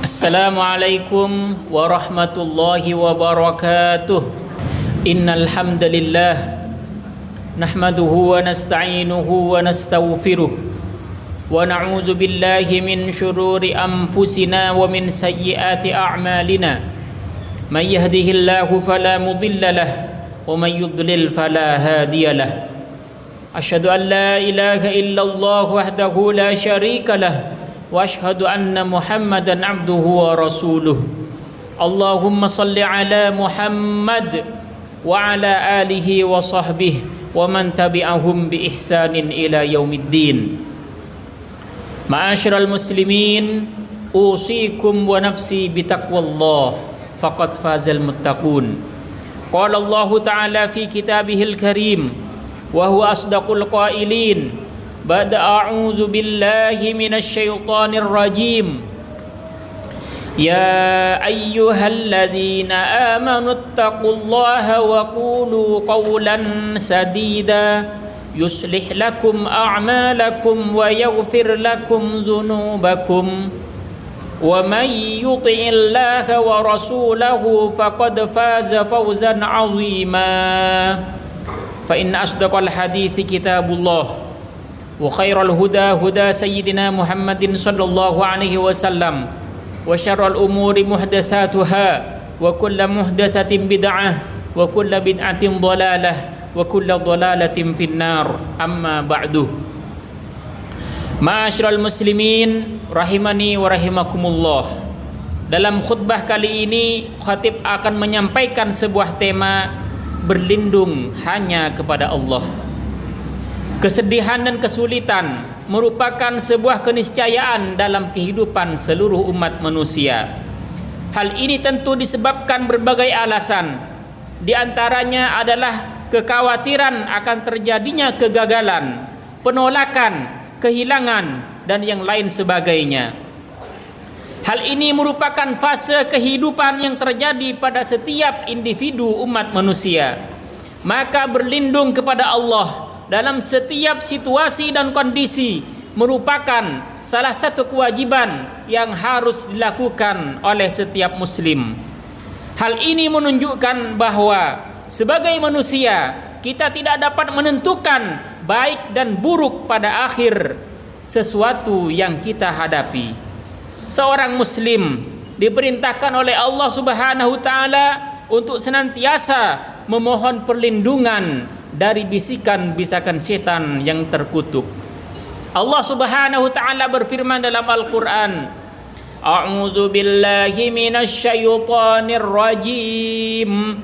Assalamualaikum warahmatullahi wabarakatuh. Innal hamdalillah nahmaduhu wa nasta'inuhu wa nastaghfiruh wa na'udzu billahi min syururi anfusina wa min sayyiati a'malina. May yahdihillahu fala mudilla lahu wa may yudlil fala hadiyalah. Asyhadu an la ilaha illallah wahdahu la syarika lahu wa asyhadu anna Muhammadan abduhu wa rasuluh. Allahumma salli ala Muhammad wa ala alihi wa sahbihi wa man tabi'ahum bi ihsanin ila yaumiddin. Ma'asyiral muslimin, usikum wa nafsi bi taqwallah faqad fazal muttaqun. Qala Allah ta'ala fi kitabihil karim wa huwa asdaqul qailin. بعد أعوذ بالله من الشيطان الرجيم يا أيها الذين آمنوا اتقوا الله وقولوا قولا سديدا يصلح لكم أعمالكم ويغفر لكم ذنوبكم ومن يطع الله ورسوله فقد فاز فوزا عظيما فإن أصدق الحديث كتاب الله وخير الهدى هدى سيدنا محمد صلى الله عليه وسلم وشر الأمور محدثاتها وكل محدثة بدعة وكل بدعة ضلالة وكل ضلالة في النار أما بعد. Ma'asyiral muslimin rahimani wa rahimakumullah. Dalam khutbah kali ini khatib akan menyampaikan sebuah tema berlindung hanya kepada Allah. Kesedihan dan kesulitan merupakan sebuah keniscayaan dalam kehidupan seluruh umat manusia. Hal ini tentu disebabkan berbagai alasan. Di antaranya adalah kekhawatiran akan terjadinya kegagalan, penolakan, kehilangan, dan yang lain sebagainya. Hal ini merupakan fase kehidupan yang terjadi pada setiap individu umat manusia. Maka berlindung kepada Allah dalam setiap situasi dan kondisi merupakan salah satu kewajiban yang harus dilakukan oleh setiap muslim. Hal ini menunjukkan bahwa sebagai manusia kita tidak dapat menentukan baik dan buruk pada akhir sesuatu yang kita hadapi. Seorang muslim diperintahkan oleh Allah Subhanahu wa taala untuk senantiasa memohon perlindungan dari bisikan-bisikan setan yang terkutuk. Allah Subhanahu wa taala berfirman dalam Al-Qur'an, A'udzu billahi minasy syaithanir rajim.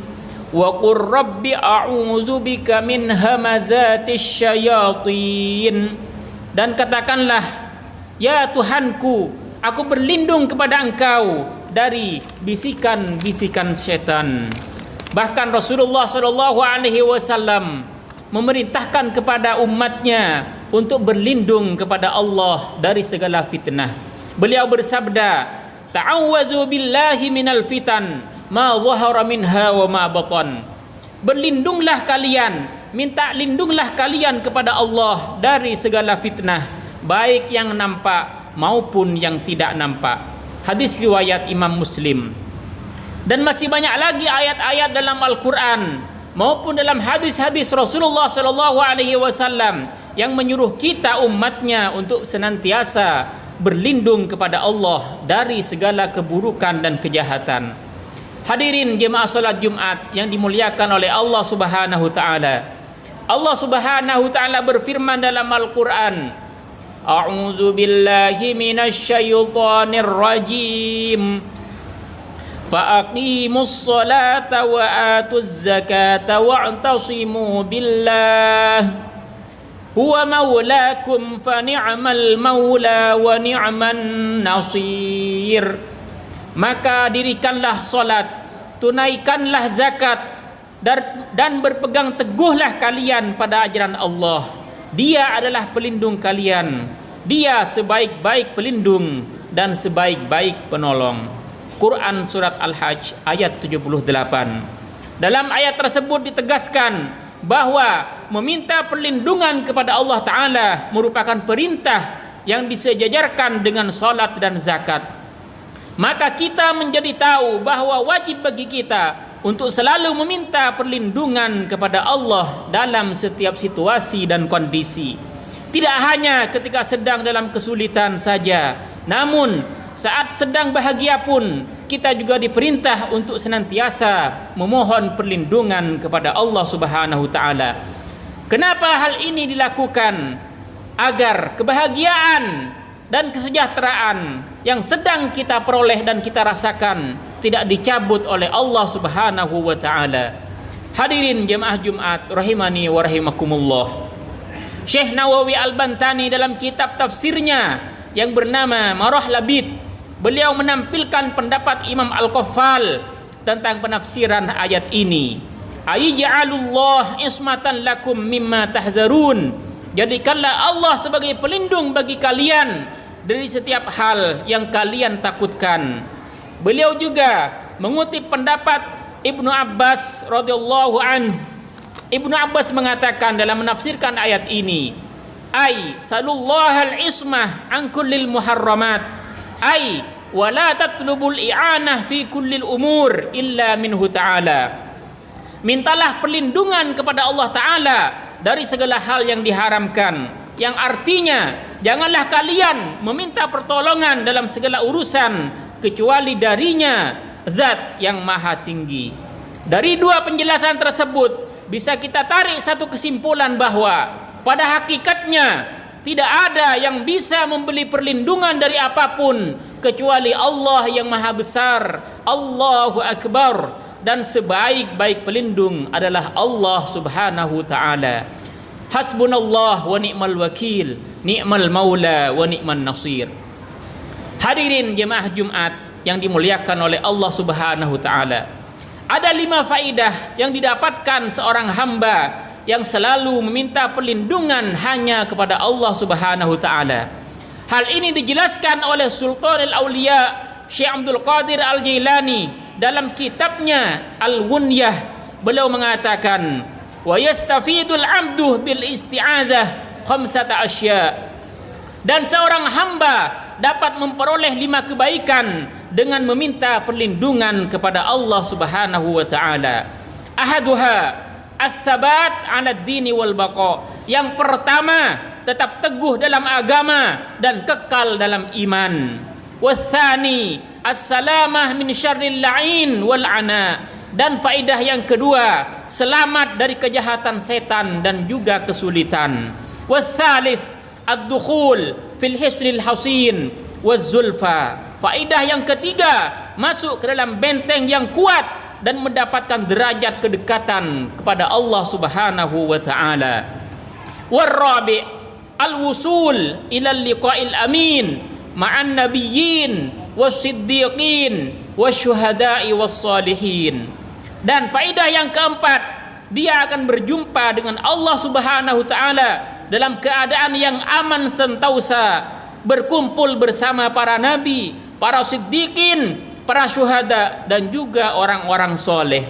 Wa qur rabbi a'udzu bika min hamazatis syayatin. Dan katakanlah, ya Tuhanku, aku berlindung kepada Engkau dari bisikan-bisikan setan. Bahkan Rasulullah Shallallahu Alaihi Wasallam memerintahkan kepada umatnya untuk berlindung kepada Allah dari segala fitnah. Beliau bersabda, "Ta'awwadzu billahi minal fitan, ma zahara minha wa ma batan." Berlindunglah kalian, minta lindunglah kalian kepada Allah dari segala fitnah, baik yang nampak maupun yang tidak nampak. Hadis riwayat Imam Muslim. Dan masih banyak lagi ayat-ayat dalam Al-Quran maupun dalam hadis-hadis Rasulullah Sallallahu Alaihi Wasallam yang menyuruh kita umatnya untuk senantiasa berlindung kepada Allah dari segala keburukan dan kejahatan. Hadirin jemaah salat Jumat yang dimuliakan oleh Allah Subhanahu Taala. Allah Subhanahu Taala berfirman dalam Al-Quran, A'udzu billahi minasy syaithanir rajim. Fa'aqimus salata wa atuz zakata wa'tasimu billah huwa maulakum fa ni'mal maula wa ni'man nasir. Maka dirikanlah salat, tunaikanlah zakat, dan berpegang teguhlah kalian pada ajaran Allah. Dia adalah pelindung kalian. Dia sebaik-baik pelindung dan sebaik-baik penolong. Quran surat Al-Hajj ayat 78. Dalam ayat tersebut ditegaskan bahwa meminta perlindungan kepada Allah Ta'ala merupakan perintah yang disejajarkan dengan salat dan zakat. maka kita menjadi tahu bahwa wajib bagi kita untuk selalu meminta perlindungan kepada Allah dalam setiap situasi dan kondisi. Tidak hanya ketika sedang dalam kesulitan saja, namun saat sedang bahagia pun kita juga diperintah untuk senantiasa memohon perlindungan kepada Allah Subhanahu taala. Kenapa hal ini dilakukan? Agar kebahagiaan dan kesejahteraan yang sedang kita peroleh dan kita rasakan tidak dicabut oleh Allah Subhanahu wa taala. Hadirin jemaah Jumat rahimani wa rahimakumullah. Syekh Nawawi Al-Bantani dalam kitab tafsirnya yang bernama Marah Labid, beliau menampilkan pendapat Imam Al-Qaffal tentang penafsiran ayat ini. Ayyaj'alullah ismatan lakum mimma tahzarun. Jadikanlah Allah sebagai pelindung bagi kalian dari setiap hal yang kalian takutkan. Beliau juga mengutip pendapat Ibnu Abbas radhiyallahu anhu. Ibnu Abbas mengatakan dalam menafsirkan ayat ini, ay salullahal ismah an kullil muharramat, ay wala tatlubul i'anah fi kullil umur illa minhu ta'ala. Mintalah perlindungan kepada Allah Ta'ala dari segala hal yang diharamkan, yang artinya janganlah kalian meminta pertolongan dalam segala urusan kecuali darinya, zat yang maha tinggi. Dari dua penjelasan tersebut bisa kita tarik satu kesimpulan bahwa pada hakikatnya tidak ada yang bisa memberi perlindungan dari apapun kecuali Allah yang maha besar, Allahu Akbar. Dan sebaik-baik pelindung adalah Allah Subhanahu ta'ala. Hasbunallah wa ni'mal wakil, ni'mal maula wa ni'man nasir. Hadirin jemaah Jumat yang dimuliakan oleh Allah Subhanahu ta'ala, ada 5 faidah yang didapatkan seorang hamba yang selalu meminta perlindungan hanya kepada Allah Subhanahu ta'ala. Hal ini dijelaskan oleh Sultanul Auliya Syekh Abdul Qadir Al-Jailani dalam kitabnya Al-Ghunyah. Beliau mengatakan, wa yastafidul abdu bil isti'adzah khamsata asya. Dan seorang hamba dapat memperoleh 5 kebaikan dengan meminta perlindungan kepada Allah Subhanahu wa taala. Ahaduha as-sabat 'ala ad-dini wal baqa. Yang pertama, tetap teguh dalam agama dan kekal dalam iman. Watsani as-salamah min syarril la'in wal ana. Dan faedah yang kedua, selamat dari kejahatan setan dan juga kesulitan. Wassalis ad-dukhul fil hisnil hasin waz-zulfa. Faedah yang ketiga, masuk ke dalam benteng yang kuat dan mendapatkan derajat kedekatan kepada Allah Subhanahu wa taala. Warabi al-wusul ila liqa'il amin ma'an nabiyyin wasiddiqin wasyuhada'i wassalihin. Dan faedah yang keempat, dia akan berjumpa dengan Allah Subhanahu taala dalam keadaan yang aman sentausa, berkumpul bersama para nabi, para siddiqin, para syuhada dan juga orang-orang soleh.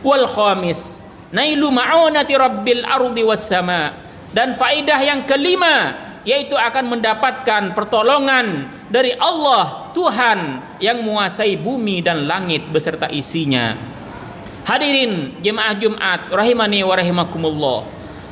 Wal khamis nailu ma'unati rabbil ardi was sama. Dan faedah yang kelima, yaitu akan mendapatkan pertolongan dari Allah Tuhan yang menguasai bumi dan langit beserta isinya. Hadirin jemaah Jumat rahimani wa rahimakumullah.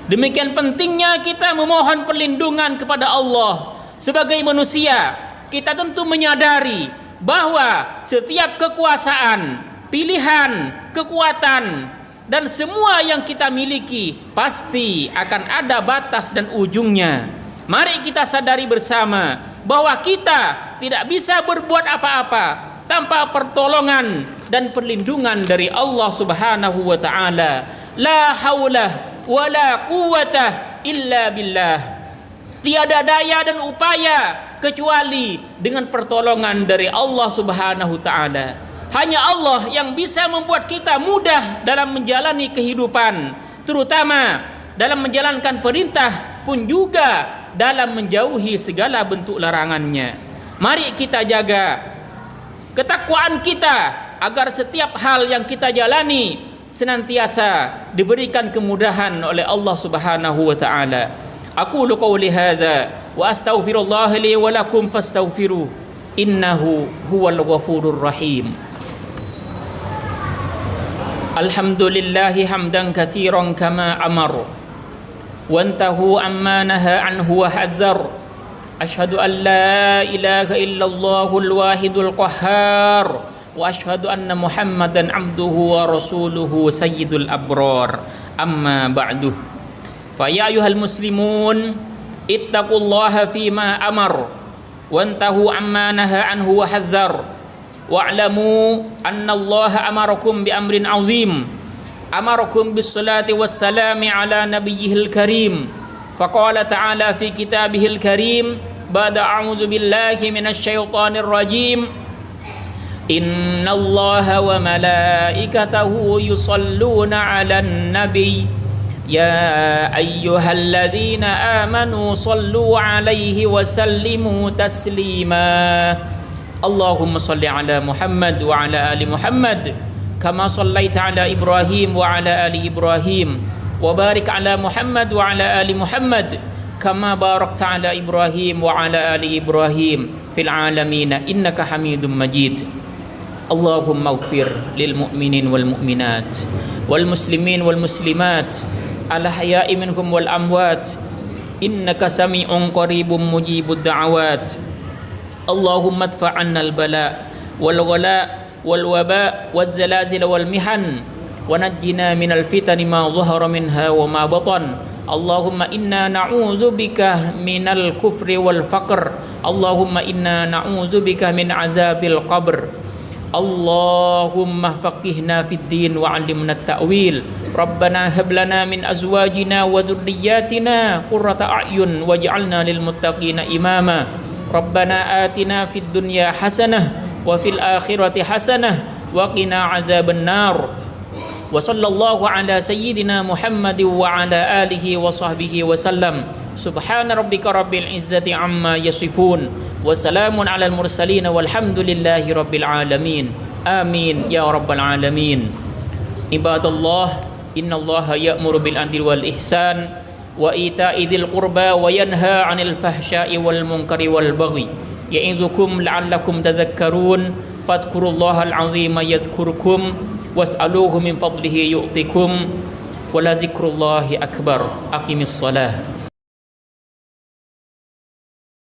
Demikian pentingnya kita memohon perlindungan kepada Allah. Sebagai manusia, kita tentu menyadari bahwa setiap kekuasaan, pilihan, kekuatan dan semua yang kita miliki pasti akan ada batas dan ujungnya. Mari kita sadari bersama bahwa kita tidak bisa berbuat apa-apa tanpa pertolongan dan perlindungan dari Allah Subhanahu wa taala. La haula wala quwwata illa billah. Tiada daya dan upaya kecuali dengan pertolongan dari Allah Subhanahu taala. Hanya Allah yang bisa membuat kita mudah dalam menjalani kehidupan, terutama dalam menjalankan perintah pun juga dalam menjauhi segala bentuk larangannya. Mari kita jaga ketakwaan kita agar setiap hal yang kita jalani senantiasa diberikan kemudahan oleh Allah Subhanahu wa taala. Aqulu qawli hadza wa astaghfirullah li wa lakum fastaghfiruh innahu huwal ghafurur rahim. Alhamdulillahi hamdan katsiran kama amar wantahu amma naha anhu wa hazzar. Asyhadu an la ilaha illallahul wahidul qahhar wa asyhadu anna Muhammadan abduhu wa rasuluhu sayyidul abrar. Amma ba'du. Fa ya ayyuhal muslimun ittaqullaha fima amar wantahu amma naha anhu wa hazzar. Wa'lamu anna Allah amarakum bi amrin azim. Amarakum bis salati was salami ala nabiyyihil karim. Faqala ta'ala fi kitabihil karim ba'da a'udzu billahi minasy syaithanir rajim. Inna Allah wa malaikatahu yusalluna 'alan nabiy. Ya ayyuhalladzina amanu sallu 'alaihi wa sallimu taslima. Allahumma salli ala Muhammad wa ala ali Muhammad kama sallaita ala Ibrahim wa ala ali Ibrahim wa barik ala Muhammad wa ala ali Muhammad kama barakta ala Ibrahim wa ala ali Ibrahim fil alamin innaka Hamidum Majid. Allahumma ighfir lil mu'minin wal mu'minat wal muslimin wal muslimat al ahya'i minhum wal amwat innaka sami'un qaribun mujibud da'awat. Allahumma adfa' 'anna al-bala' wal ghala' wal waba' waz zalazil wal mihan wa najjina minal fitani ma dhahara minha wa ma batan. Allahumma inna na'udzu bika minal kufri wal faqr. Allahumma inna na'udzu bika min azabil qabr. Allahumma faqihna fid din wa 'allimna at-ta'wil. Rabbana hab lana min azwajina wa dhurriyyatina qurrata a'yun waj'alna lil muttaqina imama. Rabbana atina fid dunya hasanah wa fil akhirati hasanah wa qina azaban nar. Wa sallallahu ala sayyidina Muhammad wa ala alihi wa sahbihi wa sallam. Subhana rabbika rabbil izzati amma yasifun wa salamun alal mursalin walhamdulillahi rabbil alamin. Amin ya rabbal alamin. Ibadallah, innallaha ya'muru bil adli wal ihsan wa ita'i dzil qurba wa yanha 'anil fahsya'i wal munkari wal baghi ya'idzukum la'allakum tadhakkarun. Fadhkurullahal 'azima yadhkurkum was'aluhu min fadlihi yu'tikum wa la dzikrullahi akbar. Aqimis shalah.